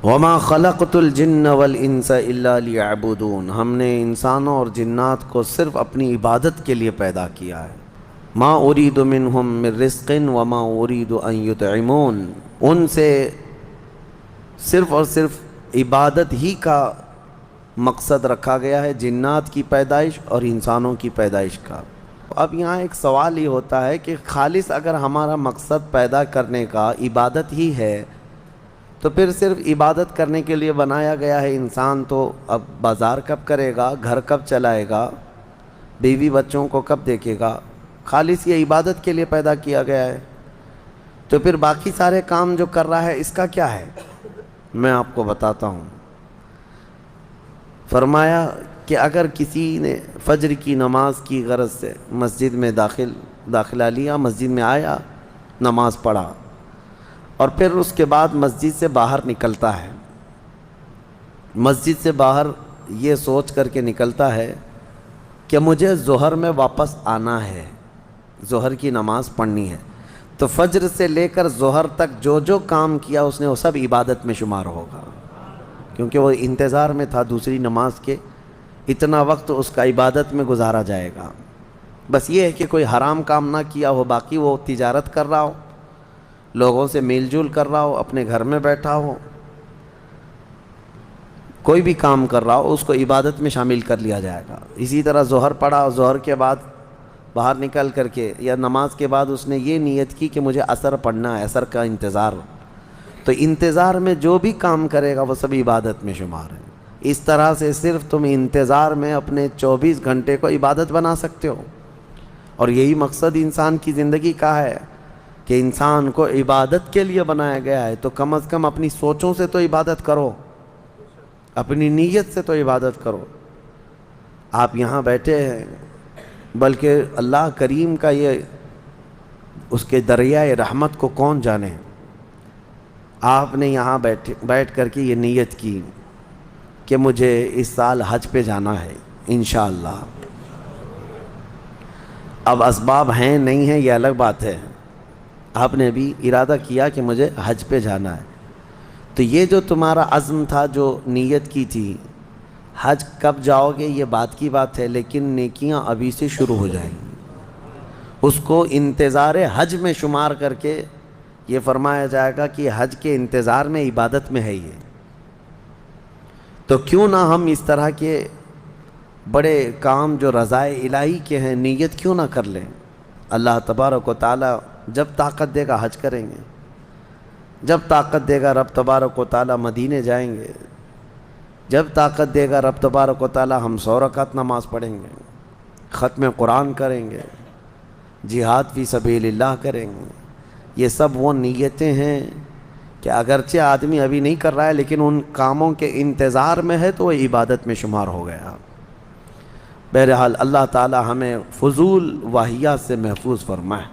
وما خلقت الجن والانس الا لیعبدون، ہم نے انسانوں اور جنات کو صرف اپنی عبادت کے لیے پیدا کیا ہے۔ ما اريد منهم من رزق وما اريد ان يطعمون، ان سے صرف اور صرف عبادت ہی کا مقصد رکھا گیا ہے، جنات کی پیدائش اور انسانوں کی پیدائش کا۔ اب یہاں ایک سوال یہ ہوتا ہے کہ خالص اگر ہمارا مقصد پیدا کرنے کا عبادت ہی ہے تو پھر صرف عبادت کرنے کے لیے بنایا گیا ہے انسان، تو اب بازار کب کرے گا، گھر کب چلائے گا، بیوی بچوں کو کب دیکھے گا؟ خالص یہ عبادت کے لیے پیدا کیا گیا ہے، تو پھر باقی سارے کام جو کر رہا ہے اس کا کیا ہے؟ میں آپ کو بتاتا ہوں۔ فرمایا کہ اگر کسی نے فجر کی نماز کی غرض سے مسجد میں داخلہ لیا، مسجد میں آیا، نماز پڑھا، اور پھر اس کے بعد مسجد سے باہر نکلتا ہے، مسجد سے باہر یہ سوچ کر کے نکلتا ہے کہ مجھے ظہر میں واپس آنا ہے، ظہر کی نماز پڑھنی ہے، تو فجر سے لے کر ظہر تک جو جو کام کیا اس نے وہ سب عبادت میں شمار ہوگا، کیونکہ وہ انتظار میں تھا دوسری نماز کے، اتنا وقت اس کا عبادت میں گزارا جائے گا۔ بس یہ ہے کہ کوئی حرام کام نہ کیا ہو، باقی وہ تجارت کر رہا ہو، لوگوں سے میل جول کر رہا ہو، اپنے گھر میں بیٹھا ہو، کوئی بھی کام کر رہا ہو، اس کو عبادت میں شامل کر لیا جائے گا۔ اسی طرح ظہر پڑھا، ظہر کے بعد باہر نکل کر کے یا نماز کے بعد اس نے یہ نیت کی کہ مجھے عصر پڑھنا ہے، عصر کا انتظار، تو انتظار میں جو بھی کام کرے گا وہ سب عبادت میں شمار ہے۔ اس طرح سے صرف تم انتظار میں اپنے 24 گھنٹے کو عبادت بنا سکتے ہو، اور یہی مقصد انسان کی زندگی کا ہے کہ انسان کو عبادت کے لیے بنایا گیا ہے، تو کم از کم اپنی سوچوں سے تو عبادت کرو، اپنی نیت سے تو عبادت کرو۔ آپ یہاں بیٹھے ہیں، بلکہ اللہ کریم کا یہ اس کے دریائے رحمت کو کون جانے، آپ نے یہاں بیٹھ کر کے یہ نیت کی کہ مجھے اس سال حج پہ جانا ہے انشاءاللہ۔ اب اسباب ہیں نہیں ہیں یہ الگ بات ہے، آپ نے بھی ارادہ کیا کہ مجھے حج پہ جانا ہے، تو یہ جو تمہارا عزم تھا، جو نیت کی تھی، حج کب جاؤ گے یہ بات کی بات ہے، لیکن نیکیاں ابھی سے شروع ہو جائیں گی، اس کو انتظار حج میں شمار کر کے یہ فرمایا جائے گا کہ حج کے انتظار میں عبادت میں ہے یہ۔ تو کیوں نہ ہم اس طرح کے بڑے کام جو رضائے الہی کے ہیں نیت کیوں نہ کر لیں؟ اللہ تبارک و تعالی جب طاقت دے گا حج کریں گے، جب طاقت دے گا رب تبارک و تعالی مدینے جائیں گے، جب طاقت دے گا رب تبارک و تعالی ہم 100 رکعت نماز پڑھیں گے، ختم قرآن کریں گے، جہاد فی سبیل اللہ کریں گے۔ یہ سب وہ نیتیں ہیں کہ اگرچہ آدمی ابھی نہیں کر رہا ہے لیکن ان کاموں کے انتظار میں ہے تو وہ عبادت میں شمار ہو گیا۔ بہرحال اللہ تعالی ہمیں فضول واہیات سے محفوظ فرمائے۔